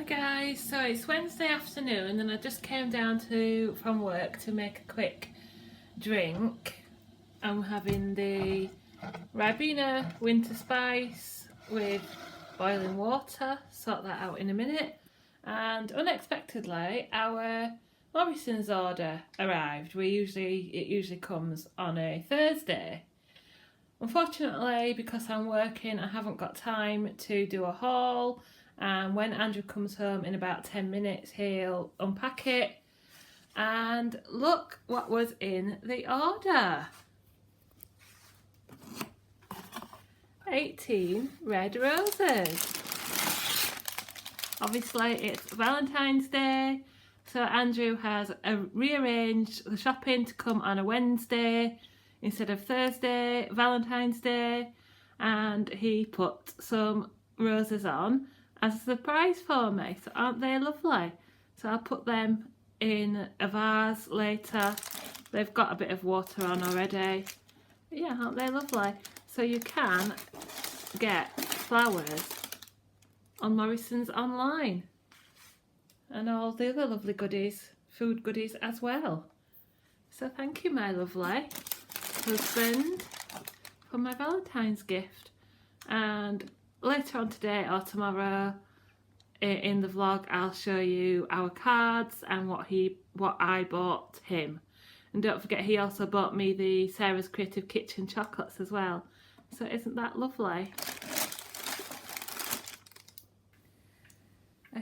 Guys, so it's Wednesday afternoon and I just came down from work to make a quick drink. I'm having the Ribena winter spice with boiling water, sort that out in a minute. And unexpectedly our Morrison's order arrived. It usually comes on a Thursday. Unfortunately, because I'm working, I haven't got time to do a haul. And when Andrew comes home in about 10 minutes, he'll unpack it. And look what was in the order. 18 red roses. Obviously it's Valentine's Day, so Andrew has rearranged the shopping to come on a Wednesday instead of Thursday, Valentine's Day, and he put some roses on as a surprise for me. So aren't they lovely? So I'll put them in a vase later. They've got a bit of water on already. But yeah, aren't they lovely? So you can get flowers on Morrison's online. And all the other lovely goodies, food goodies as well. So thank you, my lovely husband, for my Valentine's gift. And later on today or tomorrow in the vlog, I'll show you our cards and what I bought him. And don't forget, he also bought me the Sarah's Creative Kitchen chocolates as well. So isn't that lovely?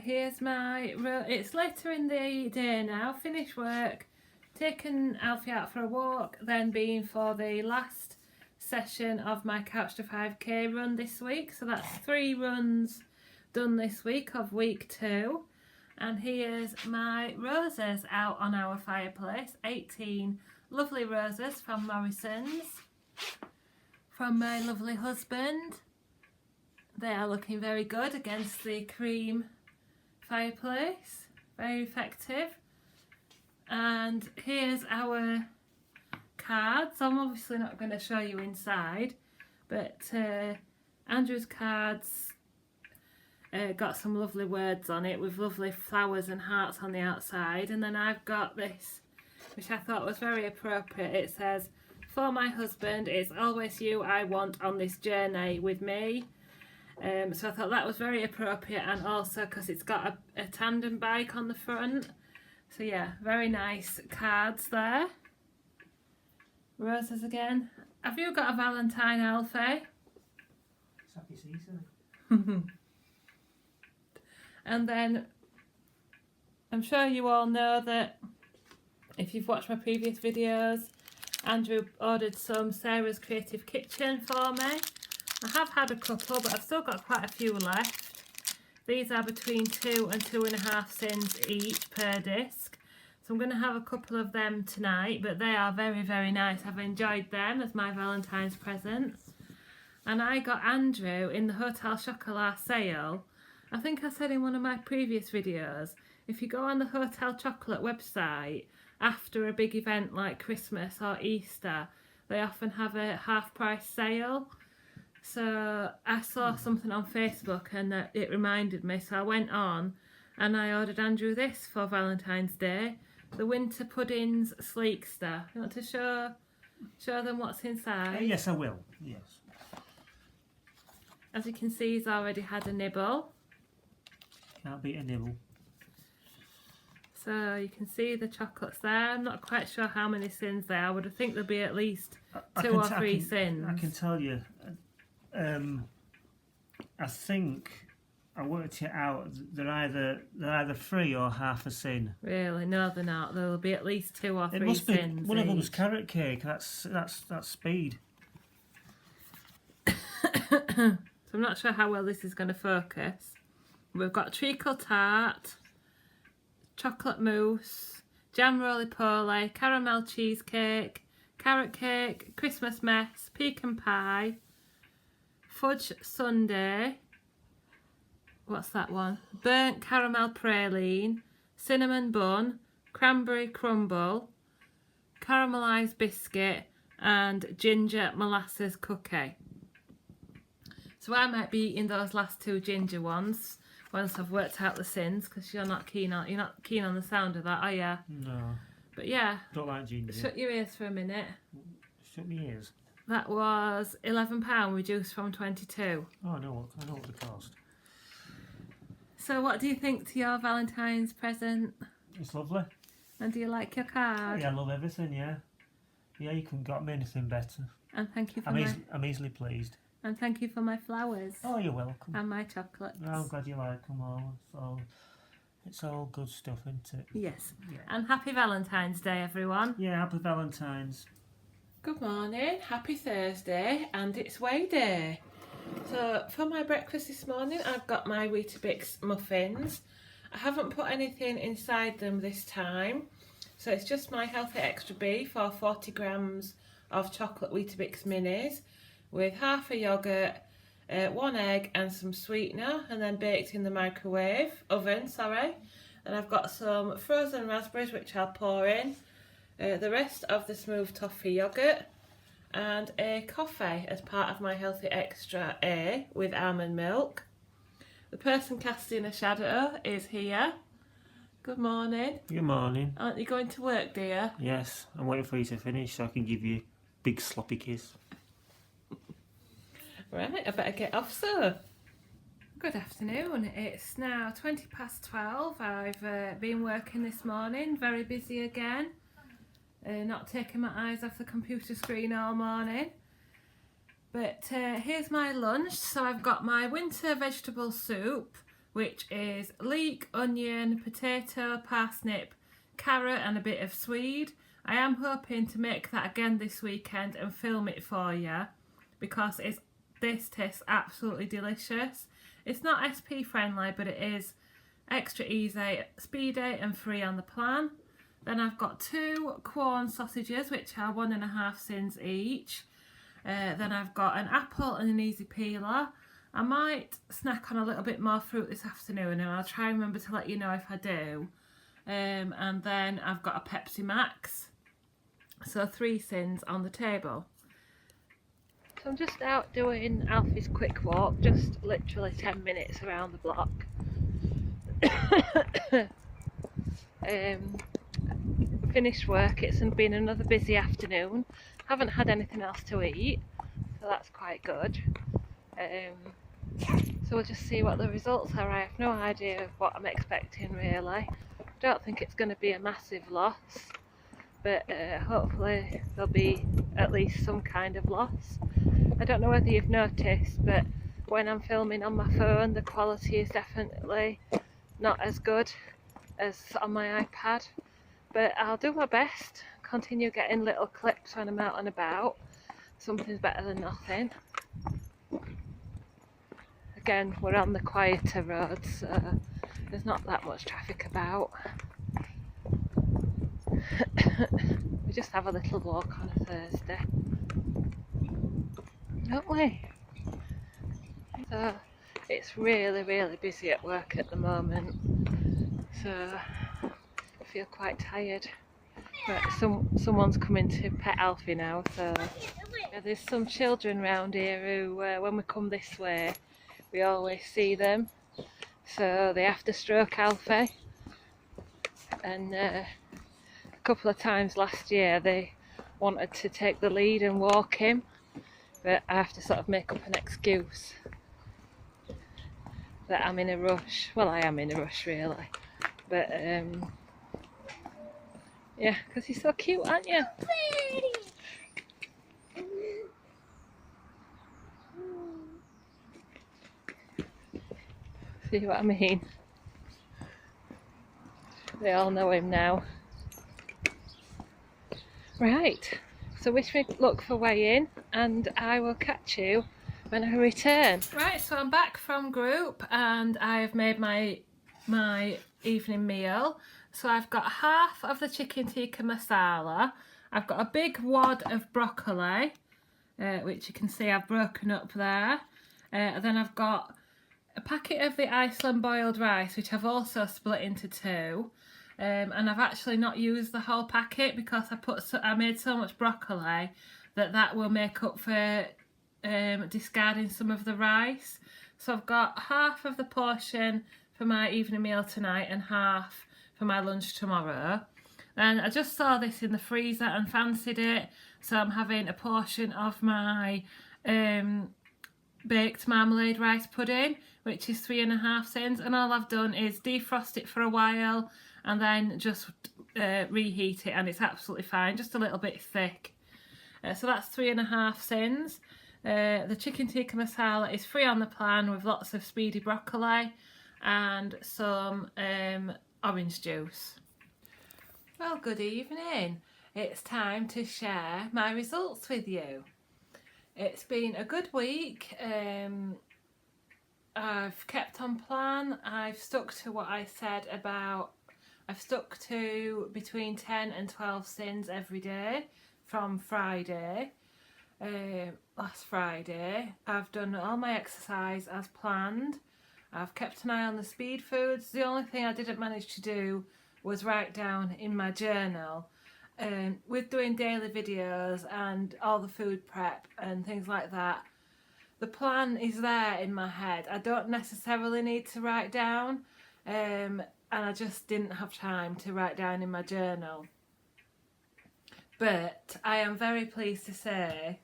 Here's it's later in the day now, finished work, taken Alfie out for a walk, then been for the last session of my Couch to 5k run this week. So that's 3 runs done this week of week 2. And here's my roses out on our fireplace. 18 lovely roses from Morrison's, from my lovely husband. They are looking very good against the cream fireplace, very effective. And here's our cards. I'm obviously not going to show you inside, but Andrew's cards got some lovely words on it with lovely flowers and hearts on the outside. And then I've got this, which I thought was very appropriate. It says, "For my husband, it's always you I want on this journey with me." So I thought that was very appropriate, and also because it's got a tandem bike on the front. So yeah, very nice cards there. Roses again. Have you got a Valentine, Alfie? It's happy season. And then I'm sure you all know that if you've watched my previous videos, Andrew ordered some Sarah's Creative Kitchen for me. I have had a couple, but I've still got quite a few left. These are between 2 and 2.5 cents each per disc. So I'm going to have a couple of them tonight, but they are very, very nice. I've enjoyed them as my Valentine's presents. And I got Andrew in the Hotel Chocolat sale. I think I said in one of my previous videos, if you go on the Hotel Chocolate website after a big event like Christmas or Easter, they often have a half-price sale. So I saw something on Facebook and it reminded me, so I went on and I ordered Andrew this for Valentine's Day, the Winter Puddings Sleekster. You want to show them what's inside? Yes, I will. Yes. As you can see, he's already had a nibble. Can't beat a nibble. So you can see the chocolates there. I'm not quite sure how many sins there are. I would think there'll be at least 2 or 3 sins. I can tell you. I think I worked it out. They're either 3 or half a sin. Really? No, they're not. There will be at least 2 or 3 it must sins. Be, one of them's carrot cake. That's speed. So I'm not sure how well this is going to focus. We've got treacle tart, chocolate mousse, jam roly-poly, caramel cheesecake, carrot cake, Christmas mess, pecan pie, fudge sundae, what's that one? Burnt caramel praline, cinnamon bun, cranberry crumble, caramelised biscuit, and ginger molasses cookie. So I might be eating those last 2 ginger ones once I've worked out the sins, because you're not keen on the sound of that, are you? No. But yeah. Don't like ginger. Shut your ears for a minute. Shut my ears. That was £11 reduced from 22. Oh, I know what the cost. So what do you think to your Valentine's present? It's lovely. And do you like your card? Yeah, I love everything, yeah. Yeah, you couldn't got me anything better. And thank you for I'm easily pleased. And thank you for my flowers. Oh, you're welcome. And my chocolates. Oh, I'm glad you like them all. It's all good stuff, isn't it? Yes. Yeah. And happy Valentine's Day, everyone. Yeah, happy Valentine's. Good morning, happy Thursday, and it's Way Day. So for my breakfast this morning, I've got my Weetabix muffins. I haven't put anything inside them this time, so it's just my healthy extra beef or 40 grams of chocolate Weetabix minis with half a yoghurt, 1 egg and some sweetener, and then baked in the oven. And I've got some frozen raspberries which I'll pour in, the rest of the smooth toffee yoghurt, and a coffee as part of my healthy extra A with almond milk. The person casting a shadow is here. Good morning. Good morning. Aren't you going to work, dear? Yes, I'm waiting for you to finish so I can give you a big sloppy kiss. Right, I better get off, so. Good afternoon. It's now 12:20. I've been working this morning, very busy again. Not taking my eyes off the computer screen all morning. But here's my lunch. So I've got my winter vegetable soup, which is leek, onion, potato, parsnip, carrot and a bit of swede. I am hoping to make that again this weekend and film it for you, because this tastes absolutely delicious. It's not SP friendly, but it is extra easy, speedy and free on the plan. Then I've got 2 Quorn sausages, which are 1.5 cents each. Then I've got an apple and an easy peeler. I might snack on a little bit more fruit this afternoon, and I'll try and remember to let you know if I do. And then I've got a Pepsi Max. So 3 cents on the table. So I'm just out doing Alfie's quick walk, just literally 10 minutes around the block. Finished work, it's been another busy afternoon. Haven't had anything else to eat, so that's quite good. So we'll just see what the results are. I have no idea of what I'm expecting really. I don't think it's going to be a massive loss, but hopefully there'll be at least some kind of loss. I don't know whether you've noticed, but when I'm filming on my phone, the quality is definitely not as good as on my iPad. But I'll do my best, continue getting little clips when I'm out and about. Something's better than nothing. Again, we're on the quieter roads, so there's not that much traffic about. We just have a little walk on a Thursday, don't we? So it's really, really busy at work at the moment. So I feel quite tired. But someone's coming to pet Alfie now, so there's some children around here who, when we come this way, we always see them. So they have to stroke Alfie. And a couple of times last year they wanted to take the lead and walk him, but I have to sort of make up an excuse that I'm in a rush. Well, I am in a rush really, but yeah, because he's so cute, aren't you? See what I mean? They all know him now. Right, so wish me luck for weighing, and I will catch you when I return. Right, so I'm back from group and I've made my evening meal. So I've got half of the chicken tikka masala. I've got a big wad of broccoli, which you can see I've broken up there. Then I've got a packet of the Iceland boiled rice, which I've also split into 2. And I've actually not used the whole packet because I made so much broccoli that will make up for discarding some of the rice. So I've got half of the portion for my evening meal tonight and half for my lunch tomorrow. And I just saw this in the freezer and fancied it, so I'm having a portion of my baked marmalade rice pudding, which is 3.5 sins, and all I've done is defrost it for a while and then just reheat it, and it's absolutely fine, just a little bit thick. So that's 3.5 sins. The chicken tikka masala is free on the plan with lots of speedy broccoli and some orange juice. Well, good evening. It's time to share my results with you. It's been a good week. I've kept on plan. I've stuck to what I said about, I've stuck to between 10 and 12 sins every day from Friday. Last Friday. I've done all my exercise as planned. I've kept an eye on the speed foods. The only thing I didn't manage to do was write down in my journal. With doing daily videos and all the food prep and things like that, the plan is there in my head. I don't necessarily need to write down, and I just didn't have time to write down in my journal. But I am very pleased to say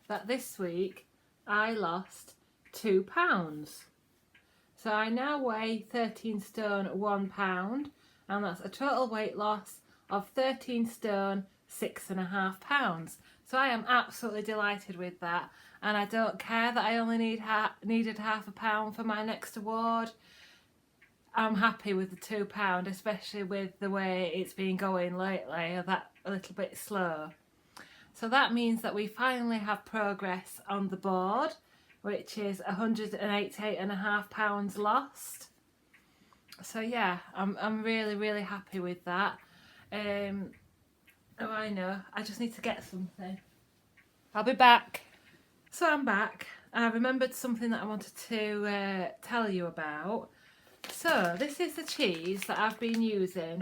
that this week I lost 2 pounds. So I now weigh 13 stone 1 pound, and that's a total weight loss of 13 stone 6.5 pounds. So I am absolutely delighted with that, and I don't care that I only needed half a pound for my next award. I'm happy with the 2 pound, especially with the way it's been going lately, that a little bit slow. So that means that we finally have progress on the board, which is 188.5 pounds lost. So yeah, I'm really happy with that. Oh, I know, I just need to get something. I'll be back. So I'm back. I remembered something that I wanted to tell you about. So this is the cheese that I've been using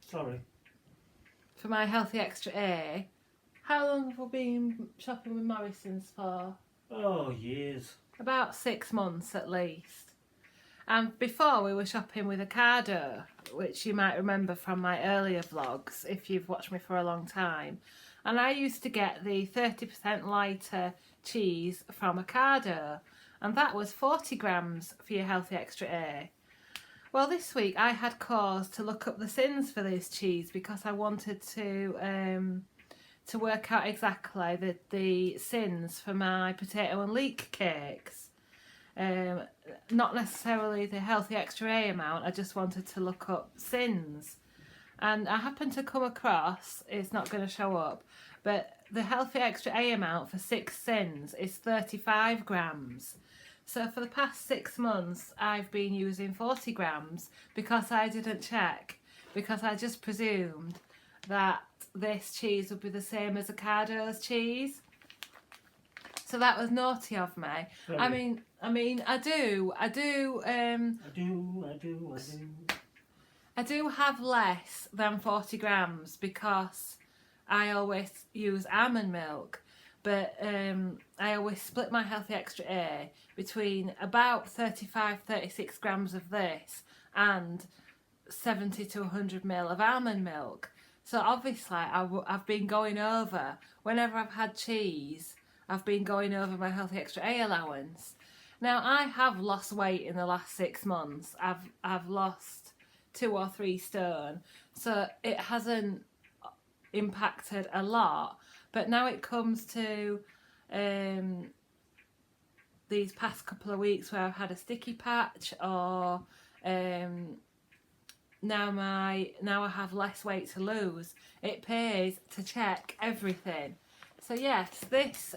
for my Healthy Extra A. How long have we been shopping with Morrison's for? Oh, years. About 6 months at least. And before we were shopping with Ocado, which you might remember from my earlier vlogs if you've watched me for a long time. And I used to get the 30% lighter cheese from Ocado, and that was 40 grams for your Healthy Extra A. Well, this week I had cause to look up the sins for this cheese because I wanted to work out exactly the sins for my potato and leek cakes. Not necessarily the Healthy Extra A amount, I just wanted to look up sins. And I happened to come across, it's not going to show up, but the Healthy Extra A amount for 6 sins is 35 grams. So for the past 6 months I've been using 40 grams because I didn't check, because I just presumed that this cheese would be the same as Ocado's cheese. So that was naughty of me. Sorry. I do have less than 40 grams because I always use almond milk, but I always split my Healthy Extra A between about 36 grams of this and 70 to 100 ml of almond milk. So obviously I've been going over, whenever I've had cheese, I've been going over my Healthy Extra A allowance. Now I have lost weight in the last 6 months. I've lost 2 or 3 stone, so it hasn't impacted a lot. But now it comes to these past couple of weeks where I've had a sticky patch, or now I have less weight to lose. It pays to check everything. So yes, this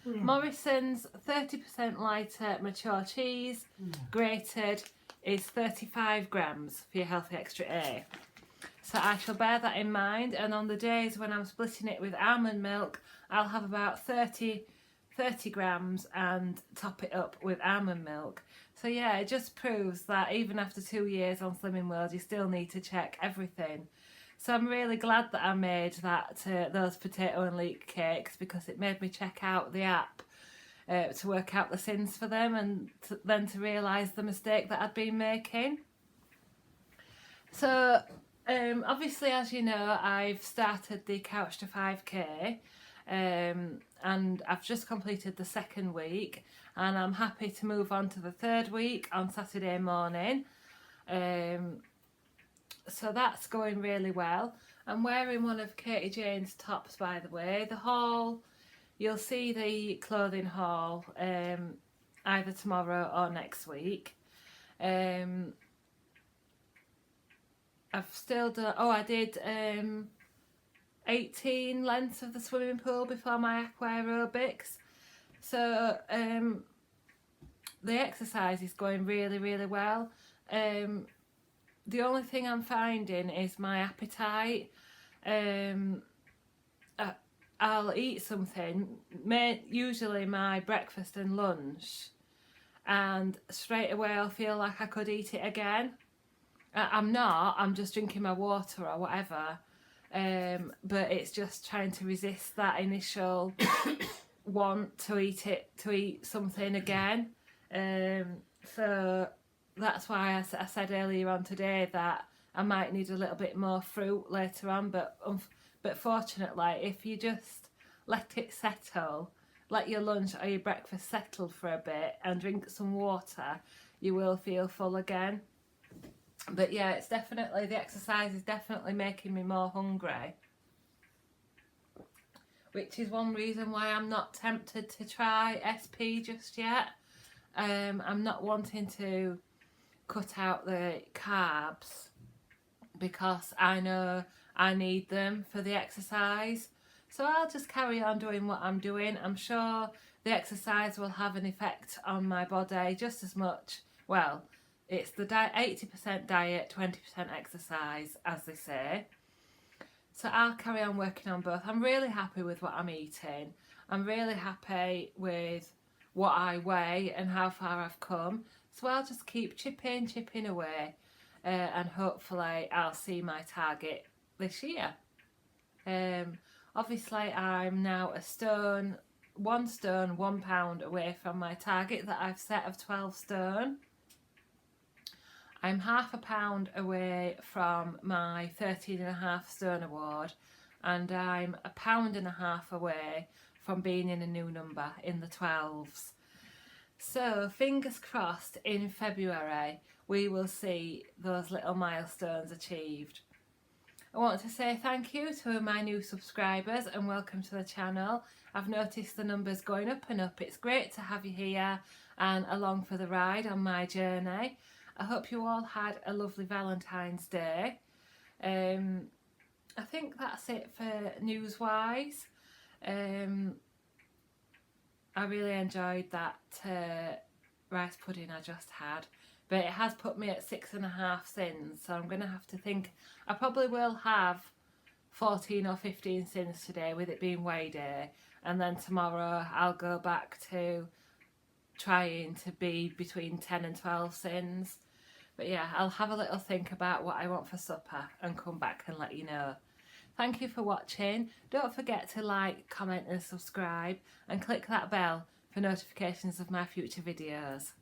Morrison's 30% lighter mature cheese, grated, is 35 grams for your Healthy Extra A. So I shall bear that in mind, and on the days when I'm splitting it with almond milk, I'll have about 30 grams and top it up with almond milk. So yeah, it just proves that even after 2 years on Slimming World, you still need to check everything. So I'm really glad that I made those potato and leek cakes, because it made me check out the app to work out the sins for them, and then to realise the mistake that I'd been making. So obviously, as you know, I've started the Couch to 5k, and I've just completed the second week, and I'm happy to move on to the third week on Saturday morning. So that's going really well. I'm wearing one of Katie Jane's tops, by the way. The haul, you'll see the clothing haul either tomorrow or next week. I've still done, I did 18 lengths of the swimming pool before my aqua aerobics. So the exercise is going really, really well. The only thing I'm finding is my appetite. I'll eat something, usually my breakfast and lunch, and straight away I'll feel like I could eat it again. I'm just drinking my water or whatever, but it's just trying to resist that initial want to eat something again. So that's why I said earlier on today that I might need a little bit more fruit later on, but fortunately, if you just let it settle, let your lunch or your breakfast settle for a bit and drink some water, you will feel full again. But yeah, it's definitely, the exercise is definitely making me more hungry, which is one reason why I'm not tempted to try SP just yet. I'm not wanting to cut out the carbs because I know I need them for the exercise. So I'll just carry on doing what I'm doing. I'm sure the exercise will have an effect on my body just as much. Well, it's the 80% diet, 20% exercise, as they say. So I'll carry on working on both. I'm really happy with what I'm eating. I'm really happy with what I weigh and how far I've come. So I'll just keep chipping away, and hopefully I'll see my target this year. Obviously I'm now 1 stone 1 pound away from my target that I've set of 12 stone. I'm half a pound away from my 13.5 stone award, and I'm 1.5 pounds away from being in a new number in the 12s. So fingers crossed, in February we will see those little milestones achieved. I want to say thank you to my new subscribers and welcome to the channel. I've noticed the numbers going up and up. It's great to have you here and along for the ride on my journey. I hope you all had a lovely Valentine's Day. I think that's it for news-wise. I really enjoyed that rice pudding I just had, but it has put me at 6.5 sins, so I'm going to have to think. I probably will have 14 or 15 sins today with it being weigh day, and then tomorrow I'll go back to trying to be between 10 and 12 sins. But yeah, I'll have a little think about what I want for supper and come back and let you know. Thank you for watching. Don't forget to like, comment and subscribe, and click that bell for notifications of my future videos.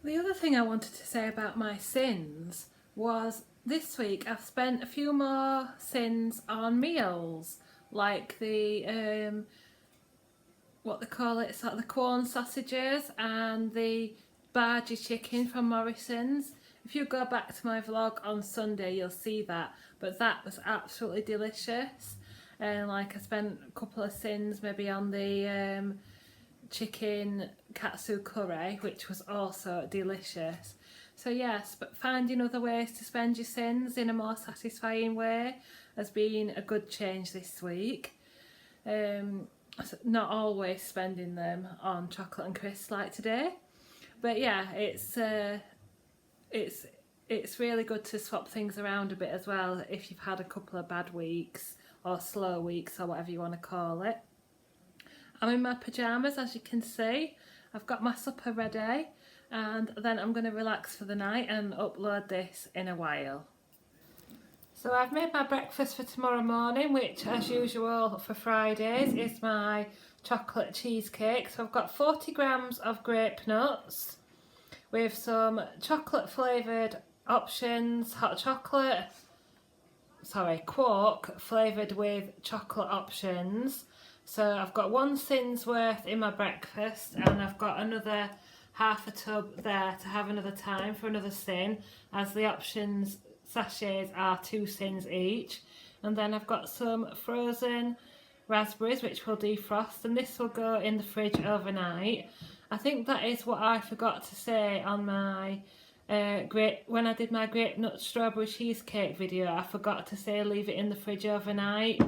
The other thing I wanted to say about my sins was this week I've spent a few more sins on meals, like the what they call it, sort of the corn sausages and the bargee chicken from Morrison's. If you go back to my vlog on Sunday, you'll see that, but that was absolutely delicious. And like I spent a couple of sins maybe on the chicken katsu curry, which was also delicious. So yes, but finding other ways to spend your sins in a more satisfying way has been a good change this week. Not always spending them on chocolate and crisps like today, but yeah, it's really good to swap things around a bit as well if you've had a couple of bad weeks or slow weeks or whatever you want to call it. I'm in my pyjamas, as you can see. I've got my supper ready, and then I'm going to relax for the night and upload this in a while. So I've made my breakfast for tomorrow morning, which as usual for Fridays is my chocolate cheesecake. So I've got 40 grams of grape nuts with some chocolate flavoured options, quark flavoured with chocolate options. So I've got 1 sin's worth in my breakfast, and I've got another half a tub there to have another time for another sin, as the options sachets are 2 sins each. And then I've got some frozen raspberries which will defrost, and this will go in the fridge overnight. I think that is what I forgot to say on my when I did my grape nut strawberry cheesecake video. I forgot to say leave it in the fridge overnight.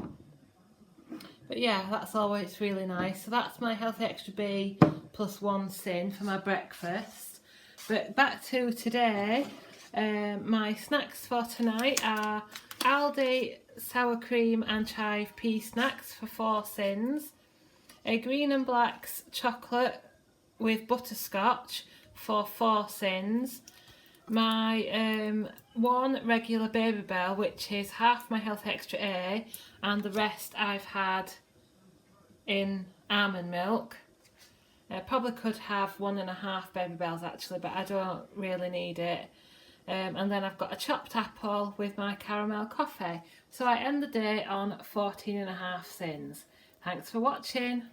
But yeah, that's always really nice. So that's my Healthy Extra B plus 1 sin for my breakfast. But back to today, my snacks for tonight are Aldi sour cream and chive pea snacks for 4 sins, a Green and Black's chocolate with butterscotch for 4 sins, my 1 regular Baby Bell, which is half my Healthy Extra A, and the rest I've had in almond milk. I probably could have 1.5 Baby Bells actually, but I don't really need it. And then I've got a chopped apple with my caramel coffee. So I end the day on 14.5 sins. Thanks for watching.